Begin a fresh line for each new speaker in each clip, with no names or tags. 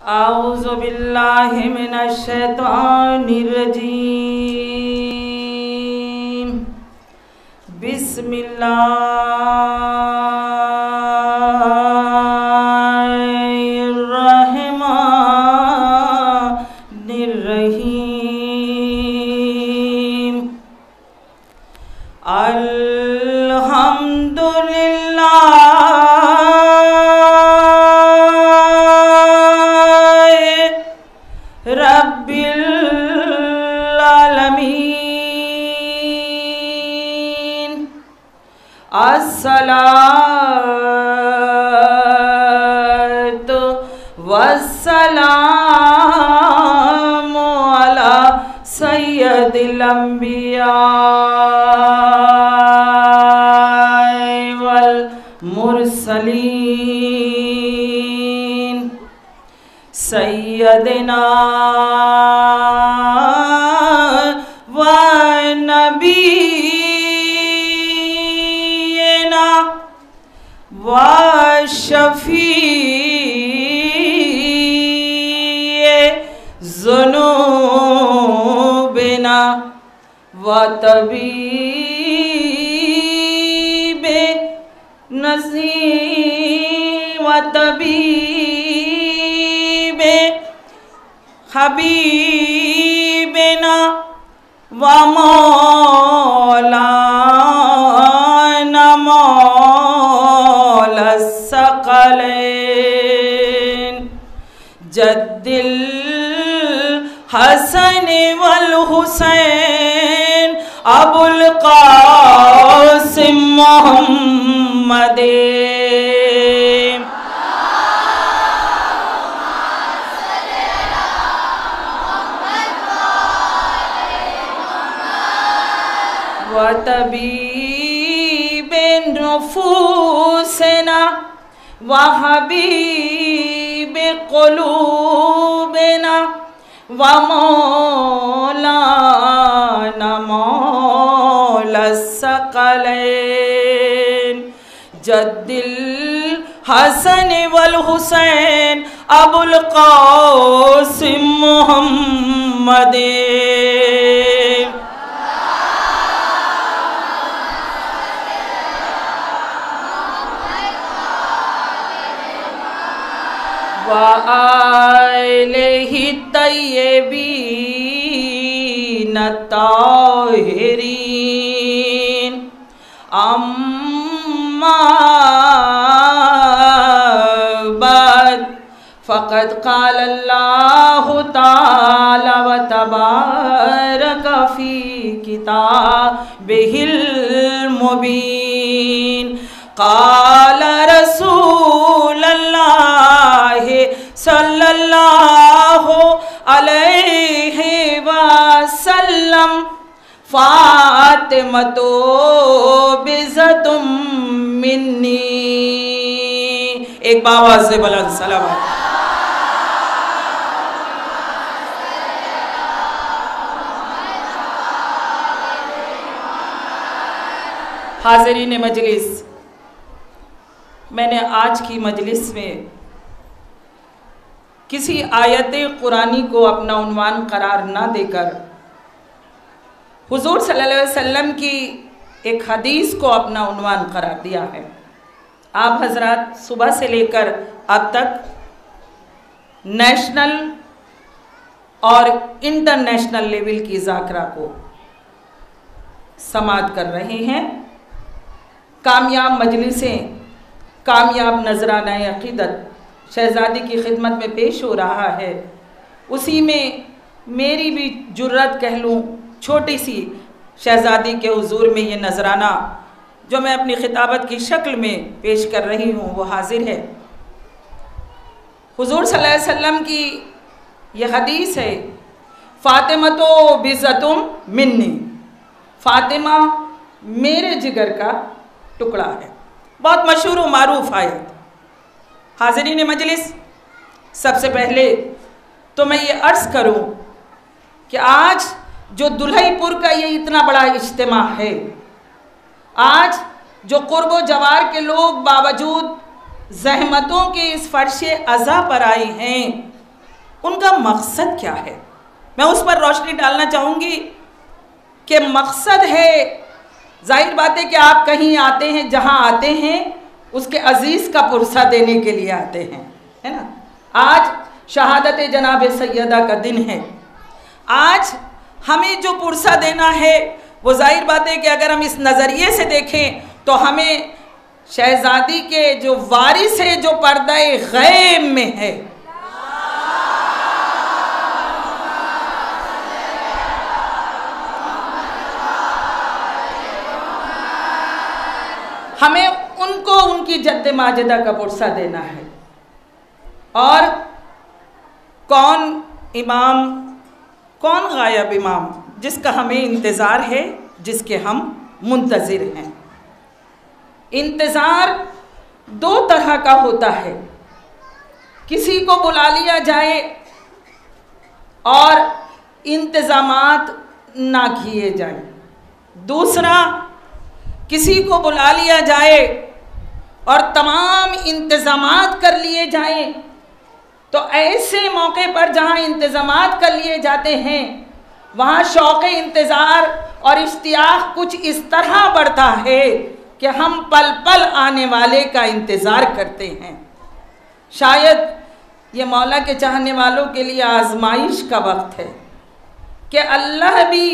आऊज़ु बिल्लाहि मिनश शैतानिर रजीम। बिस्मिल्लाहिर रहमानिर रहीम। अल्हम्दुलिल्लाह रब्बिल आलमीन। अस्सलातु वस्सलामु अला सय्यदिल अंबिया वल मुरसलीन सय्यदना व नबीना व शफीए ज़ुनूबिना व तबीबे नज़ीर व तबीबे हबीबिना व मौलाना मौला सकलैन जद्दिल हसन वल हुसैन अबुल कासिम मोहम्मद। वतबीबे नुफूसना व हबीबे क़ुलूबिना व मौलाना मौला सकलैन जद्दिल हसन वल हुसैन अबुल कासिम मोहम्मद। वालेहि तय्यबीन ताहिरीन अम्मा बाद फ़क़द क़ाल अल्लाहु ताला व तबारक फ़ी किताबिहिल मुबीन क़ाल रसूलुल्लाहि सल्लल्लाहु अलैहि वसल्लम फ़ातिमतु बिज़्ज़तुम मिन्नी। एक बाबा से बुलंद सलावत। हाज़रीन मजलिस, मैंने आज की मजलिस में किसी आयत कुरानी को अपना उन्वान करार ना देकर हुजूर सल्लल्लाहु अलैहि वसल्लम की एक हदीस को अपना उन्वान करार दिया है। आप हजरात सुबह से लेकर अब तक नेशनल और इंटरनेशनल लेवल की ज़ाकरा को समाअत कर रहे हैं। कामयाब मजलिसें, कामयाब नजराना अक़ीदत शहज़ादी की खिदमत में पेश हो रहा है। उसी में मेरी भी जुर्रत कह लूँ, छोटी सी शहज़ादी के हुजूर में ये नजराना जो मैं अपनी खिताबत की शक्ल में पेश कर रही हूँ वो हाजिर है। हुजूर सल्लल्लाहु अलैहि वसल्लम की ये हदीस है, फ़ातिमतो बिज़्ज़तुम मिन्नी, फ़ातिमा मेरे जिगर का टुकड़ा है। बहुत मशहूर व मारूफ आयत। हाज़रीन मजलिस, सबसे पहले तो मैं ये अर्ज़ करूँ कि आज जो दुल्हईपुर का ये इतना बड़ा इज्तिमा है, आज जो कुर्ब जवार के लोग बावजूद ज़हमतों के इस फ़र्श अज़ा पर आए हैं, उनका मकसद क्या है, मैं उस पर रोशनी डालना चाहूँगी कि मकसद है, जाहिर बात है कि आप कहीं आते हैं, जहाँ आते हैं उसके अजीज़ का पुरसा देने के लिए आते हैं, है ना। आज शहादत जनाब सैयदा का दिन है। आज हमें जो पुरसा देना है वो जाहिर बात है कि अगर हम इस नज़रिए से देखें तो हमें शहजादी के जो वारिस है, जो पर्दाए गैब में है, हमें उनको उनकी जद्द माजिदा का पुरसा देना है। और कौन इमाम, कौन गायब इमाम जिसका हमें इंतज़ार है, जिसके हम मुंतज़िर हैं। इंतज़ार दो तरह का होता है, किसी को बुला लिया जाए और इंतज़ामात ना किए जाए, दूसरा किसी को बुला लिया जाए और तमाम इंतज़ामात कर लिए जाएं। तो ऐसे मौके पर जहाँ इंतज़ामात कर लिए जाते हैं वहाँ शौक़ इंतज़ार और इश्तियाक़ कुछ इस तरह बढ़ता है कि हम पल पल आने वाले का इंतज़ार करते हैं। शायद ये मौला के चाहने वालों के लिए आजमाइश का वक्त है कि अल्लाह भी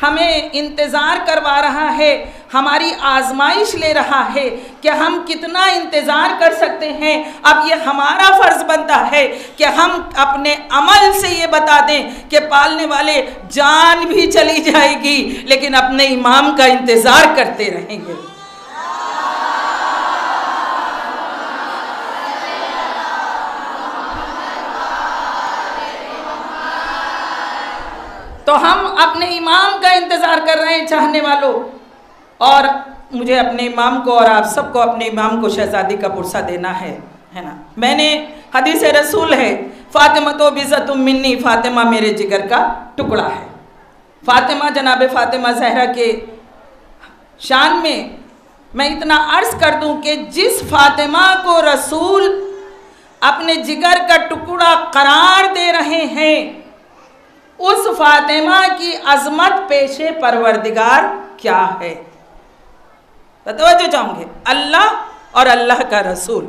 हमें इंतज़ार करवा रहा है, हमारी आजमाइश ले रहा है कि हम कितना इंतज़ार कर सकते हैं। अब ये हमारा फ़र्ज़ बनता है कि हम अपने अमल से ये बता दें कि पालने वाले जान भी चली जाएगी लेकिन अपने इमाम का इंतज़ार करते रहेंगे। तो हम अपने इमाम का इंतज़ार कर रहे हैं चाहने वालों, और मुझे अपने इमाम को और आप सबको अपने इमाम को शहज़ादी का पुरसा देना है ना। मैंने हदीस रसूल है, फ़ातिमा तो बिज़्ज़तुम मिन्नी, फ़ातिमा मेरे जिगर का टुकड़ा है। फ़ातिमा जनाब फ़ातिमा ज़हरा के शान में मैं इतना अर्ज़ कर दूं कि जिस फ़ातिमा को रसूल अपने जिगर का टुकड़ा करार दे रहे हैं, उस फातिमा की अजमत पेशे परवरदिगार क्या है। तवज्जो चाहूँगे, अल्लाह और अल्लाह का रसूल,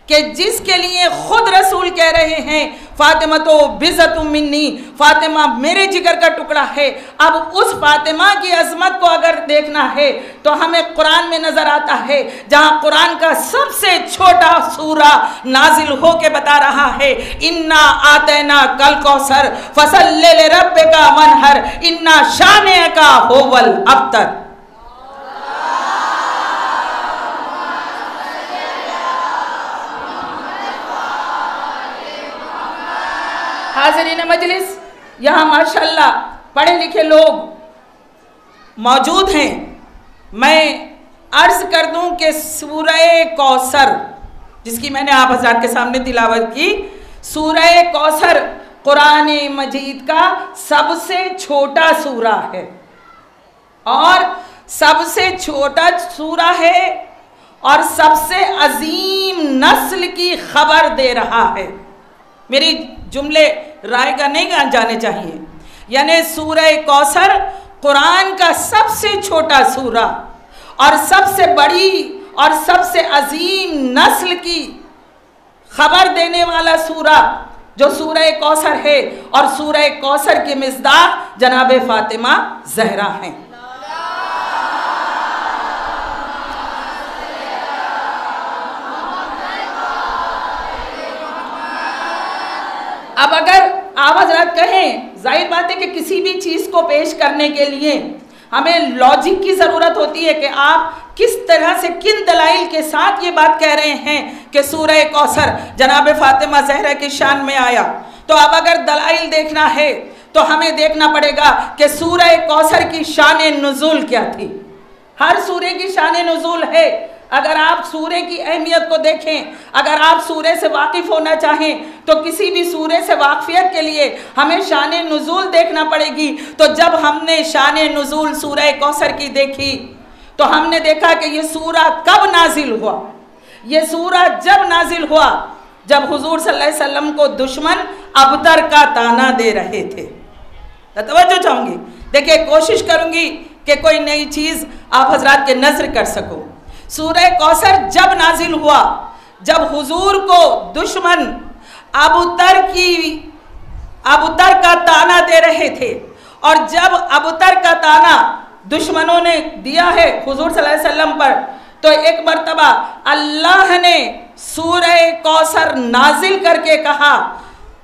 कि जिसके लिए खुद रसूल कह रहे हैं फ़ातिमा तो बिज़्ज़तुम मिन्नी, फ़ातिमा मेरे जिगर का टुकड़ा है। अब उस फ़ातिमा की अज़मत को अगर देखना है तो हमें कुरान में नज़र आता है, जहाँ कुरान का सबसे छोटा सूरा नाजिल हो के बता रहा है, इन्ना आतैना कल कौसर फसल्लि लिरब्बिका वन्हर इन्ना शानिअका हुवल अब्तर। हाज़रीन मजलिस, यहाँ माशाअल्लाह पढ़े लिखे लोग मौजूद हैं। मैं अर्ज़ कर दूं कि सूरह कौसर, जिसकी मैंने आप हज़रात के सामने तिलावत की, सूरह कौसर कुरान मजीद का सबसे छोटा सूरा है और सबसे छोटा सूरा है और सबसे अजीम नस्ल की खबर दे रहा है। मेरी जुमले राय का नहीं जाने चाहिए, यानी सूरह कौसर कुरान का सबसे छोटा सूरा और सबसे बड़ी और सबसे अजीम नस्ल की खबर देने वाला सूरा जो सूरह कौसर है, और सूरह कौसर के मिस्दाक जनाब फ़ातिमा ज़हरा हैं। अब अगर आप हज़रात कहें, जाहिर बात है कि किसी भी चीज़ को पेश करने के लिए हमें लॉजिक की ज़रूरत होती है कि आप किस तरह से, किन दलाइल के साथ ये बात कह रहे हैं कि सूरह कौसर जनाब फ़ातिमा ज़हरा की शान में आया। तो अब अगर दलाइल देखना है तो हमें देखना पड़ेगा कि सूरह कौसर की शान नुज़ूल क्या थी। हर सूरे की शान नुज़ूल है। अगर आप सूरे की अहमियत को देखें, अगर आप सूरे से वाकिफ़ होना चाहें तो किसी भी सूरे से वाक़फ़ियत के लिए हमें शान नुज़ूल देखना पड़ेगी। तो जब हमने शान नुज़ूल सूरह कौसर की देखी तो हमने देखा कि ये सूरा कब नाजिल हुआ। ये सूरा जब नाजिल हुआ जब हुजूर सल्लल्लाहु अलैहि वसल्लम को दुश्मन अबतर का ताना दे रहे थे। तो तवज्जो चाहूंगी, देखिए कोशिश करूंगी कि कोई नई चीज आप हजरात के नजर कर सको। सूरह कौसर जब नाजिल हुआ, जब हुजूर को दुश्मन अबतर का ताना दे रहे थे, और जब अबतर का ताना दुश्मनों ने दिया है हुजूर सल्लल्लाहु अलैहि वसल्लम पर, तो एक मर्तबा अल्लाह ने सूरह कौसर नाजिल करके कहा,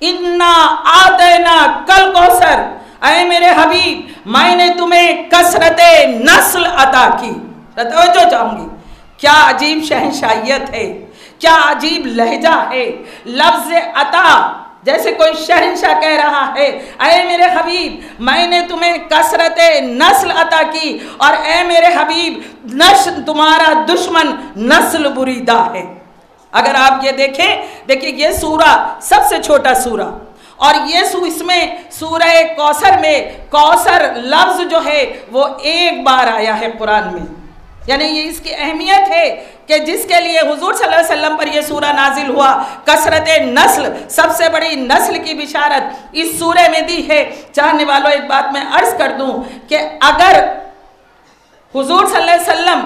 इन्ना आतना कल कौसर, ऐ मेरे हबीब मैंने तुम्हें कसरते नस्ल अता की। तवज्जो चाहूंगी, क्या अजीब शहंशाहियत है, क्या अजीब लहजा है। लफ्ज अता जैसे कोई शहंशाह कह रहा है, ऐ मेरे हबीब मैंने तुम्हें कसरते नस्ल अता की, और ऐ मेरे हबीब नस्ल तुम्हारा दुश्मन नस्ल बुरीदा है। अगर आप ये देखें, देखिए ये सूरा सबसे छोटा सूरा, और ये इसमें सूरह कौसर में कौसर लफ्ज जो है वो एक बार आया है कुरान में। यानी ये इसकी अहमियत है कि जिसके लिए हुजूर सल्लल्लाहु अलैहि वसल्लम पर यह सूरा नाजिल हुआ, कसरत नस्ल, सबसे बड़ी नस्ल की बिशारत इस सूरे में दी है। चाहने वालों, एक बात मैं अर्ज कर दूं कि अगर हुजूर सल्लल्लाहु अलैहि वसल्लम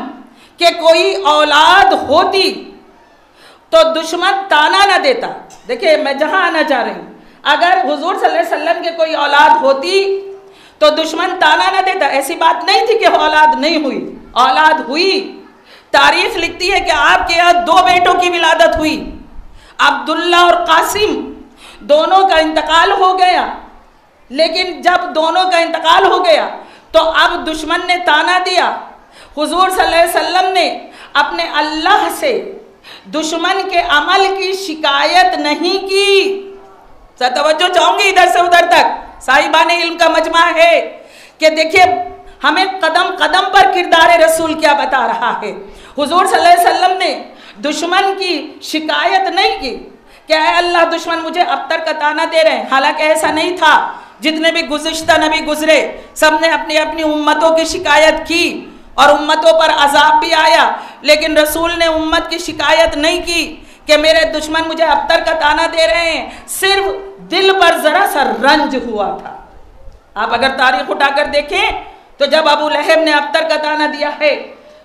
के कोई औलाद होती तो दुश्मन ताना ना देता। देखिए मैं जहां आना चाह रही हूं, अगर हुजूर सल्लल्लाहु अलैहि वसल्लम के कोई औलाद होती तो दुश्मन ताना ना देता। ऐसी बात नहीं थी कि औलाद नहीं हुई, औलाद हुई। तारीख लिखती है कि आपके यहाँ 2 बेटों की विलादत हुई, अब्दुल्ला और कासिम, दोनों का इंतकाल हो गया। लेकिन जब दोनों का इंतकाल हो गया तो अब दुश्मन ने ताना दिया। हुजूर सल्लल्लाहु अलैहि वसल्लम ने अपने अल्लाह से दुश्मन के अमल की शिकायत नहीं की। तवज्जो चाहूंगी इधर से उधर तक, साहिबाने इल्म का मजमा है कि देखिए हमें कदम कदम पर किरदार रसूल क्या बता रहा है। हुजूर सल्लल्लाहु अलैहि वसल्लम ने दुश्मन की शिकायत नहीं की कि अल्लाह दुश्मन मुझे अबतर का ताना दे रहे हैं। हालांकि ऐसा नहीं था, जितने भी गुज़िश्ता नबी गुजरे सब ने अपनी अपनी उम्मतों की शिकायत की और उम्मतों पर अजाब भी आया, लेकिन रसूल ने उम्मत की शिकायत नहीं की कि मेरे दुश्मन मुझे अबतर का ताना दे रहे हैं। सिर्फ दिल पर जरा सा रंज हुआ था। आप अगर तारीख उठाकर देखें तो जब अबू लहब ने अबतर का ताना दिया है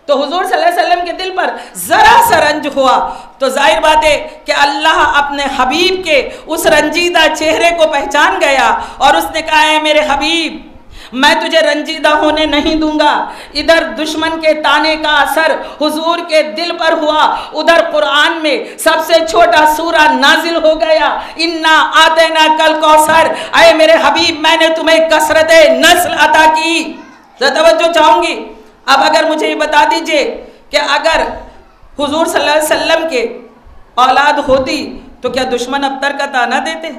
तो हुजूर सल्लल्लाहु अलैहि वसल्लम के दिल पर जरा सा रंज हुआ। तो जाहिर बात है कि अल्लाह अपने हबीब के उस रंजीदा चेहरे को पहचान गया और उसने कहा, है मेरे हबीब मैं तुझे रंजीदा होने नहीं दूंगा। इधर दुश्मन के ताने का असर हुजूर के दिल पर हुआ, उधर कुरान में सबसे छोटा सूरा नाजिल हो गया, इन्ना आतेना कल कौसर, ऐ मेरे हबीब मैंने तुम्हें कसरत नस्ल अता की। तवज्जो चाहूंगी, अब अगर मुझे ये बता दीजिए कि अगर हुजूर सल्लल्लाहु अलैहि वसल्लम के औलाद होती तो क्या दुश्मन अबतर का ताना देते?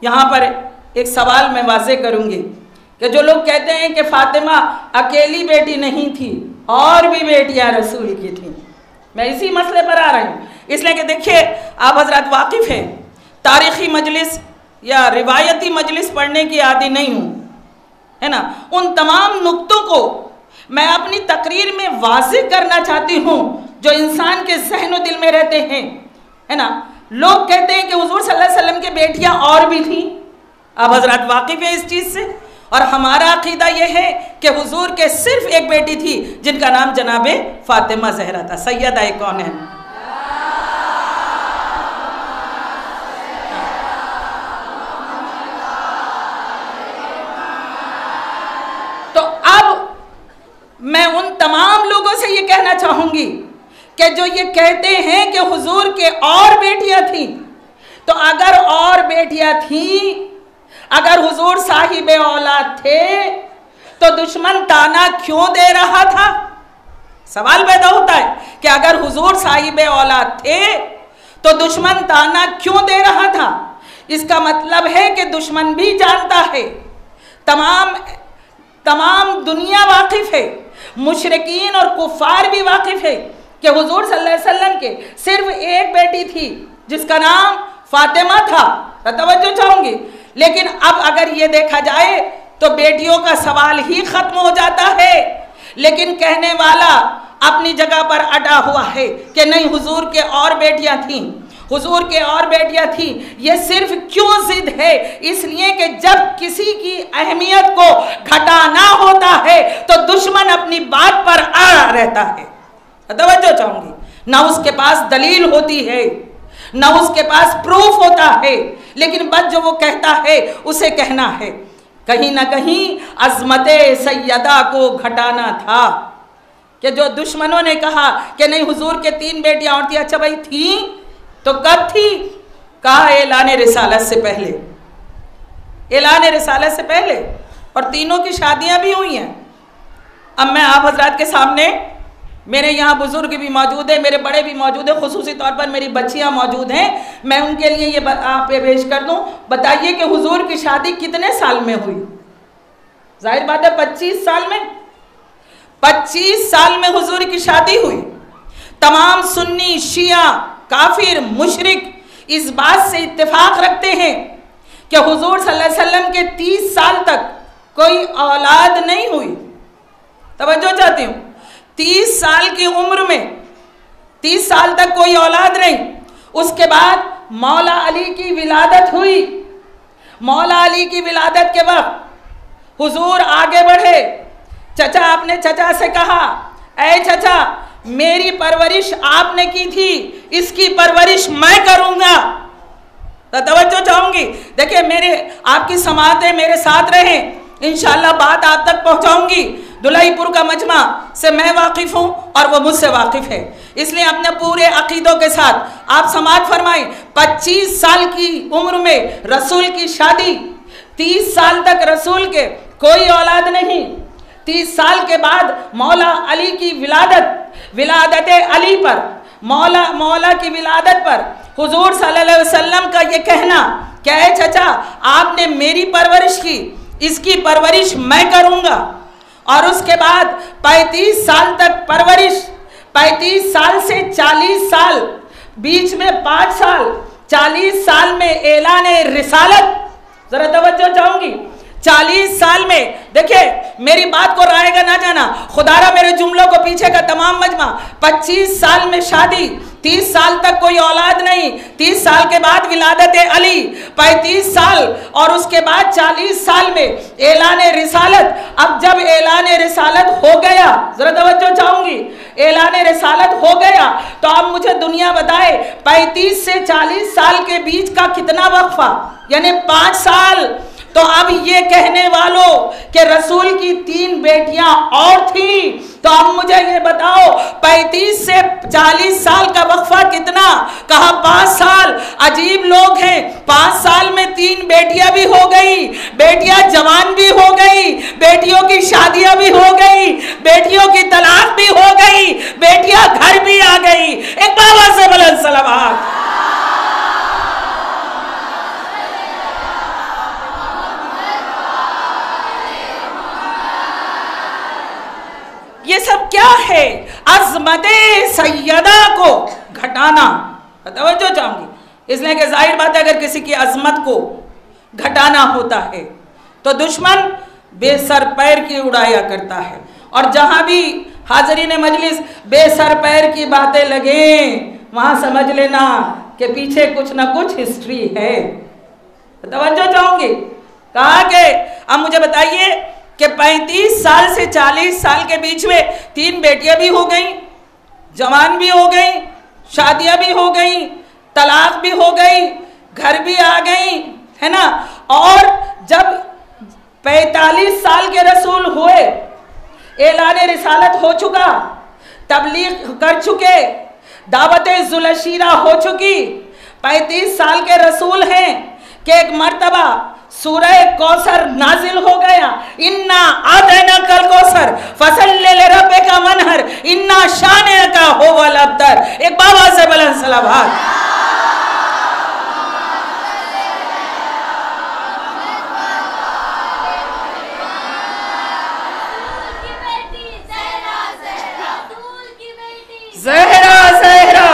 यहाँ पर एक सवाल मैं वाज़ेह करूंगी कि जो लोग कहते हैं कि फातिमा अकेली बेटी नहीं थी, और भी बेटियां रसूल की थी। मैं इसी मसले पर आ रही हूँ, इसलिए कि देखिए आप हजरत वाकिफ़ हैं, तारीख़ी मजलिस या रिवायती मजलिस पढ़ने की आदी नहीं हूँ, है ना। उन तमाम नुक्तों को मैं अपनी तकरीर में वाज़ेह करना चाहती हूँ जो इंसान के ज़हन व दिल में रहते हैं, है ना। लोग कहते हैं कि हुजूर सल्लल्लाहु अलैहि वसल्लम की बेटियां और भी थी। आप हजरत वाकिफ़ है इस चीज़ से, और हमारा अकीदा यह है कि हुजूर के सिर्फ एक बेटी थी जिनका नाम जनाबे फातिमा ज़हरा था, सैयदा कौन है। तो अब मैं उन तमाम लोगों से ये कहना चाहूंगी कि जो ये कहते हैं कि हुजूर के और बेटियां थी, तो अगर और बेटियां थी, अगर हुजूर साहिब औलाद थे तो दुश्मन ताना क्यों दे रहा था? सवाल पैदा होता है कि अगर हुजूर साहिब औलाद थे तो दुश्मन ताना क्यों दे रहा था? इसका मतलब है कि दुश्मन भी जानता है, तमाम दुनिया वाकिफ है, मुशरिकीन और कुफार भी वाकिफ है कि हुजूर सल्लल्लाहु अलैहि वसल्लम के सिर्फ एक बेटी थी जिसका नाम फातिमा था। तवज्जो चाहूंगी, लेकिन अब अगर ये देखा जाए तो बेटियों का सवाल ही खत्म हो जाता है, लेकिन कहने वाला अपनी जगह पर अड़ा हुआ है कि नहीं हुजूर के और बेटियां थीं। हुजूर के और बेटियां थी। ये सिर्फ क्यों जिद है? इसलिए कि जब किसी की अहमियत को घटाना होता है तो दुश्मन अपनी बात पर अड़ा रहता है। तवज्जो चाहूंगी, ना उसके पास दलील होती है, ना उसके पास प्रूफ होता है, लेकिन बस जो वो कहता है उसे कहना है। कहीं ना कहीं अजमते सैयदा को घटाना था कि जो दुश्मनों ने कहा कि नहीं हुजूर के 3 बेटियां और थी। अच्छा भाई थी तो कब थी? कहा ऐलान रिसालत से पहले, ऐलान रिसालत से पहले, और तीनों की शादियां भी हुई हैं। अब मैं आप हजरात के सामने, मेरे यहाँ बुजुर्ग भी मौजूद है, मेरे बड़े भी मौजूद है, खुसूसी तौर पर मेरी बच्चियां मौजूद हैं, मैं उनके लिए ये आप पेश कर दूं। बताइए कि हुजूर की शादी कितने साल में हुई? जाहिर बात है 25 साल में। 25 साल में हुजूर की शादी हुई। तमाम सुन्नी, शिया, काफिर, मुशरिक इस बात से इत्तेफाक रखते हैं कि हुजूर सल्लल्लाहु अलैहि वसल्लम के 30 साल तक कोई औलाद नहीं हुई। तवज्जो चाहती हूँ, 30 साल की उम्र में 30 साल तक कोई औलाद नहीं। उसके बाद मौला अली की विलादत हुई। मौला अली की विलादत के वक्त हुजूर आगे बढ़े। चचा, आपने चचा से कहा, ऐ चचा मेरी परवरिश आपने की थी, इसकी परवरिश मैं करूंगा। तो तवज्जो चाहूंगी, देखिए मेरे आपकी समातें मेरे साथ रहें, इंशाअल्लाह बात आप तक पहुंचाऊंगी। दुलईपुर का मजमा से मैं वाकिफ हूँ और वो मुझसे वाकिफ है, इसलिए अपने पूरे अकीदों के साथ आप समात फरमाएं। 25 साल की उम्र में रसूल की शादी, 30 साल तक रसूल के कोई औलाद नहीं। 30 साल के बाद मौला अली की विलादत अली पर, मौला की विलादत पर हुजूर सल्लल्लाहु अलैहि वसल्लम का ये कहना क्या है, चचा आपने मेरी परवरिश की, इसकी परवरिश मैं करूंगा। और उसके बाद 35 साल तक परवरिश, 35 साल से 40 साल, बीच में 5 साल, 40 साल में ऐलान रिसालत। जरा तवज्जो चाहूंगी, 40 साल में, देखिए मेरी बात को रायगा ना जाना, खुदारा मेरे जुमलों को पीछे का तमाम मजमा। 25 साल में शादी, 30 साल तक कोई औलाद नहीं, 30 साल के बाद विलादत अली, 35 साल और उसके बाद 40 साल में ऐलान रिसालत। अब जब ऐलान रिसालत हो गया, जरा तवज्जो चाहूंगी, ऐलान रिसालत हो गया तो अब मुझे दुनिया बताए 35 से 40 साल के बीच का कितना वक्फा, यानी 5 साल। तो अब ये कहने वालों कि रसूल की 3 बेटियां और थी, तो अब मुझे ये बताओ 35 से 40 साल का वक्फा कितना? कहा 5 साल। अजीब लोग हैं, 5 साल में 3 बेटियां भी हो गई, बेटियां जवान भी हो गई, बेटियों की शादियां भी हो गई, बेटियों की तलाक भी हो गई, बेटियां घर भी आ गई। एक बाबा से बुलंद सलावत। ये सब क्या है? अज़मते सैयदा को घटाना। तवज्जो चाहूंगी, इसलिए कि जाहिर बात है अगर किसी की अजमत को घटाना होता है तो दुश्मन बेसर पैर की उड़ाया करता है। और जहां भी हाजरीन मजलिस बेसर पैर की बातें लगे, वहां समझ लेना कि पीछे कुछ ना कुछ हिस्ट्री है। तवज्जो चाहूंगी, कहा कि अब मुझे बताइए कि 35 साल से 40 साल के बीच में 3 बेटियां भी हो गई, जवान भी हो गई, शादियां भी हो गई, तलाक भी हो गई, घर भी आ गई, है ना। और जब 45 साल के रसूल हुए, ऐलान रिसालत हो चुका, तबलीग कर चुके, दावत जुलशीरा हो चुकी, 35 साल के रसूल हैं कि एक मर्तबा सूरह कौसर नाजिल हो गया। इन्ना आदैना कल कौसर फसल्ले लिरब्बिका वनहर इन्ना शानिअका हुवल अब्तर। एक बाबा से बुलंद सलावत। ज़हरा ज़हरा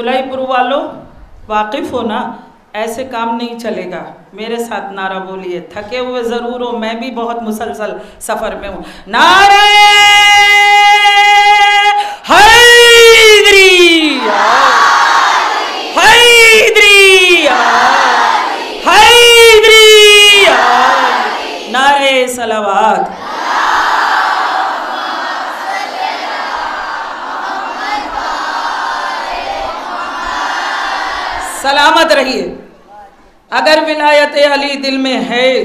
दुलाईपुर वालों वाकिफ़ हो ना, ऐसे काम नहीं चलेगा। मेरे साथ नारा बोलिए, थके हुए ज़रूर हो, मैं भी बहुत मुसलसल सफ़र में हूँ। नारे हैदरी हैदरी हैदरी, नारे सलावत। सलामत रहिए। अगर विलायत अली दिल में है,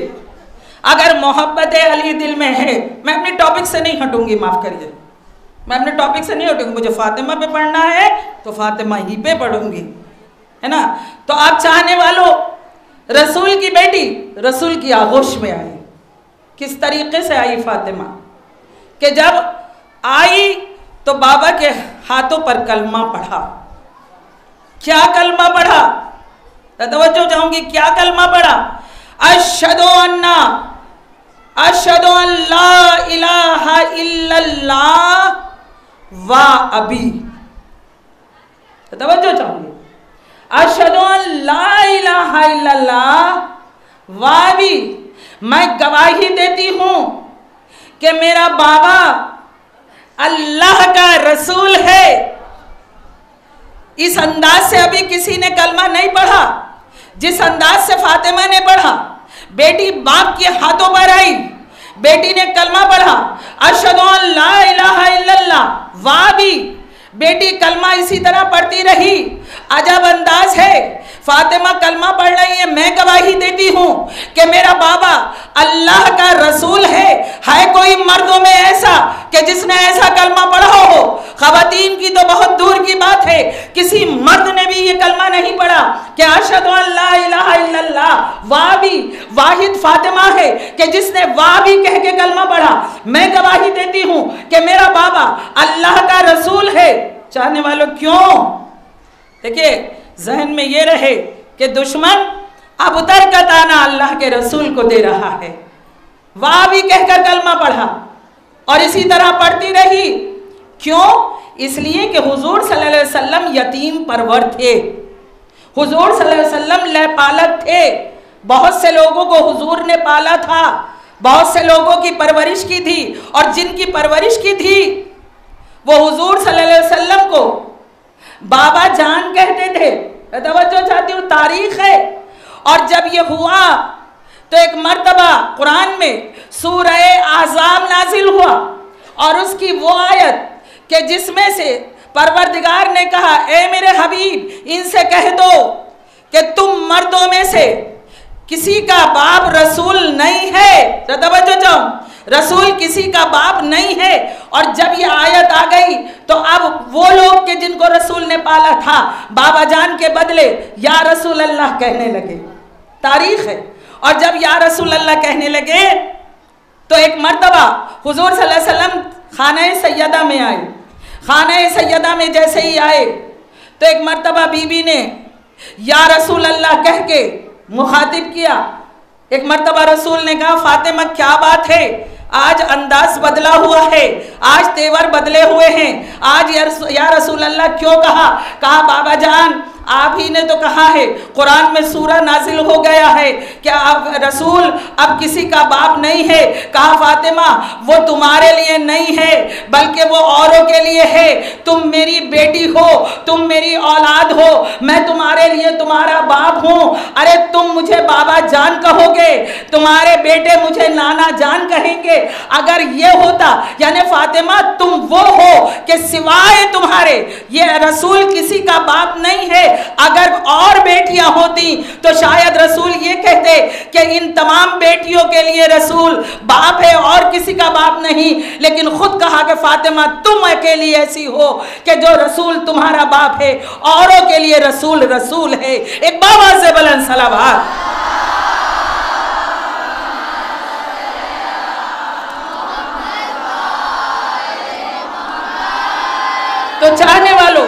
अगर मोहब्बत अली दिल में है, मैं अपने टॉपिक से नहीं हटूंगी, माफ करिए, मैं अपने टॉपिक से नहीं हटूंगी। मुझे फातिमा पे पढ़ना है तो फातिमा ही पे पढ़ूंगी, है ना। तो आप चाहने वालों, रसूल की बेटी रसूल की आगोश में आई। किस तरीके से आई फातिमा कि जब आई तो बाबा के हाथों पर कलमा पढ़ा। क्या कलमा पढ़ा? तवज्जो चाहूंगी, क्या कलमा पढ़ा? अशहदु अन ला इलाहा इल्लल्लाह वा अबी। तवज्जो चाहूंगी, अशहदु अन ला इलाहा इल्लल्लाह वा अबी, मैं गवाही देती हूं कि मेरा बाबा अल्लाह का रसूल है। इस अंदाज से अभी किसी ने कलमा नहीं पढ़ा जिस अंदाज से फातिमा ने पढ़ा। बेटी बाप के हाथों पर आई, बेटी ने कलमा पढ़ा, अशहदु अन ला इलाहा इल्लल्लाह वा भी। बेटी कलमा इसी तरह पढ़ती रही। अजब अंदाज है, फातिमा कलमा पढ़ रही है, मैं गवाही देती हूं कि मेरा बाबा अल्लाह का रसूल है। कोई मर्दों में ऐसा कि जिसने ऐसा कलमा पढ़ा हो? खवातीन की तो बहुत दूर की बात है, किसी मर्द ने भी ये कलमा नहीं पढ़ा कि अशहदु अन ला इलाहा इल्लल्लाह वा भी। वाहिद फातिमा है कि जिसने वा भी कह के कलमा पढ़ा। मैं गवाही देती हूं कि मेरा बाबा अल्लाह का रसूल है। चाहने वालों, क्यों? देखिए, जहन में ये रहे कि दुश्मन अब उतर का ताना अल्लाह के रसूल को दे रहा है। वाह भी कहकर कलमा पढ़ा और इसी तरह पढ़ती रही। क्यों? इसलिए कि हुजूर सल्लल्लाहु अलैहि वसल्लम यतीम परवर थे। हुजूर सल्लल्लाहु अलैहि वसल्लम लहपालक थे। बहुत से लोगों को हुजूर ने पाला था, बहुत से लोगों की परवरिश की थी, और जिनकी परवरिश की थी वो हुजूर सल्लल्लाहु अलैहि वसल्लम को बाबा जान कहते थे। तवज्जो चाहती हूँ, तारीख है। और जब ये हुआ तो एक मर्तबा कुरान में सूरह आज़ाब नाजिल हुआ और उसकी वो आयत कि जिसमें से परवरदिगार ने कहा, ए मेरे हबीब, इनसे कह दो कि तुम मर्दों में से किसी का बाप रसूल नहीं है। तवज्जो चाहूं, रसूल किसी का बाप नहीं है। और जब ये आयत आ गई तो अब वो लोग के जिनको रसूल ने पाला था, बाबा जान के बदले या रसूल अल्लाह कहने लगे। तारीख है। और जब या रसूल अल्लाह कहने लगे तो एक मर्तबा हुजूर सल्लल्लाहु अलैहि वसल्लम खाना सैयदा में आए। खाना सैयदा में जैसे ही आए तो एक मर्तबा बीबी ने या रसूल अल्लाह कह के मुखातिब किया। एक मर्तबा रसूल ने कहा, फातिमा क्या बात है, आज अंदाज बदला हुआ है, आज तेवर बदले हुए हैं, आज या रसूल अल्लाह क्यों कहा? कहा, बाबा जान आप ही ने तो कहा है, कुरान में सूरा नाजिल हो गया है कि अब रसूल अब किसी का बाप नहीं है। कहा, फातिमा वो तुम्हारे लिए नहीं है बल्कि वो औरों के लिए है। तुम मेरी बेटी हो, तुम मेरी औलाद हो, मैं तुम्हारे लिए तुम्हारा बाप हूँ। अरे तुम मुझे बाबा जान कहोगे, तुम्हारे बेटे मुझे नाना जान कहेंगे। अगर ये होता, यानी फातिमा तुम वो हो कि सिवाय तुम्हारे ये रसूल किसी का बाप नहीं है। अगर और बेटियां होती तो शायद रसूल ये कहते कि इन तमाम बेटियों के लिए रसूल बाप है और किसी का बाप नहीं। लेकिन खुद कहा कि फातिमा तुम अकेली ऐसी हो कि जो रसूल तुम्हारा बाप है, औरों के लिए रसूल रसूल है। एक बाबा से बुलंद सलावत। तो चाहने वालों,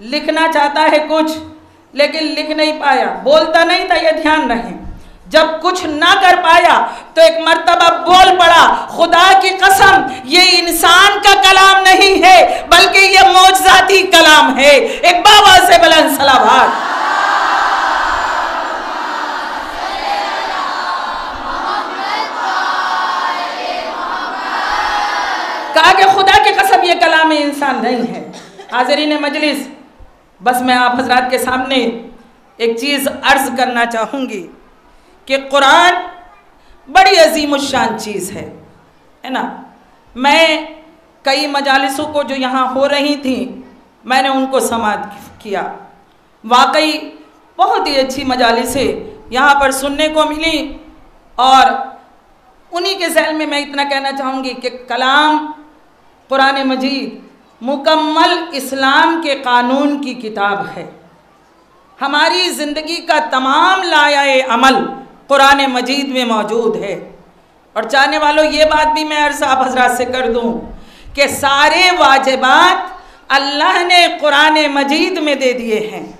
लिखना चाहता है कुछ, लेकिन लिख नहीं पाया, बोलता नहीं था, ये ध्यान रहे। जब कुछ ना कर पाया तो एक मर्तबा बोल पड़ा, खुदा की कसम ये इंसान का कलाम नहीं है बल्कि ये मौजज़ाती कलाम है। एक बाबा से बुलंद सलावत। कहा कि खुदा की कसम ये कलाम इंसान नहीं है। हाज़रीन मजलिस, बस मैं आप हजरात के सामने एक चीज़ अर्ज़ करना चाहूँगी कि कुरान बड़ी अजीमुश्शान चीज़ है ना। मैं कई मजालिसों को जो यहाँ हो रही थी मैंने उनको समाअत किया। वाकई बहुत ही अच्छी मजालिसें यहाँ पर सुनने को मिली और उन्हीं के ज़हन में मैं इतना कहना चाहूँगी कि कलाम कुरान मजीद मुकम्मल इस्लाम के कानून की किताब है। हमारी ज़िंदगी का तमाम लाया अमल कुरान मजीद में मौजूद है। और चाहने वालों ये बात भी मैं अर्ज़ आप हज़रात से कर दूँ कि सारे वाजिबात अल्लाह ने कुरान मजीद में दे दिए हैं।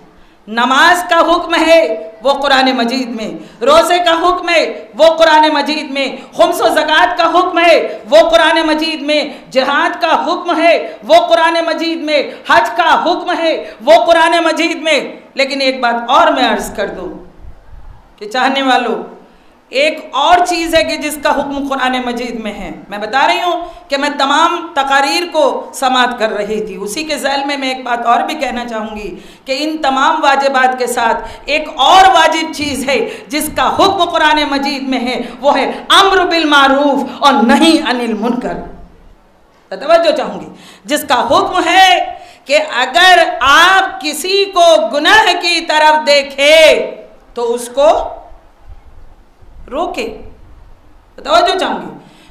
नमाज का हुक्म है वो कुरान मजीद में, रोज़े का हुक्म है वो कुरान मजीद में, खुम्स व ज़कात का हुक्म है वो कुरान मजीद में, जिहाद का हुक्म है वो कुरान मजीद में, हज का हुक्म है वो कुरान मजीद में। लेकिन एक बात और मैं अर्ज़ कर दूँ कि चाहने वालों, एक और चीज़ है कि जिसका हुक्म कुरान मजीद में है। मैं बता रही हूँ कि मैं तमाम तकारीर को समाअत कर रही थी, उसी के ज़ैल में मैं एक बात और भी कहना चाहूँगी कि इन तमाम वाजिबात के साथ एक और वाजिब चीज़ है जिसका हुक्म कुरान मजीद में है, वो है अम्र बिल मारूफ और नही अनिल मुनकर। तवज्जो चाहूँगी, जिसका हुक्म है कि अगर आप किसी को गुनाह की तरफ देखें तो उसको रोके। तवज्जो चाहूँगी,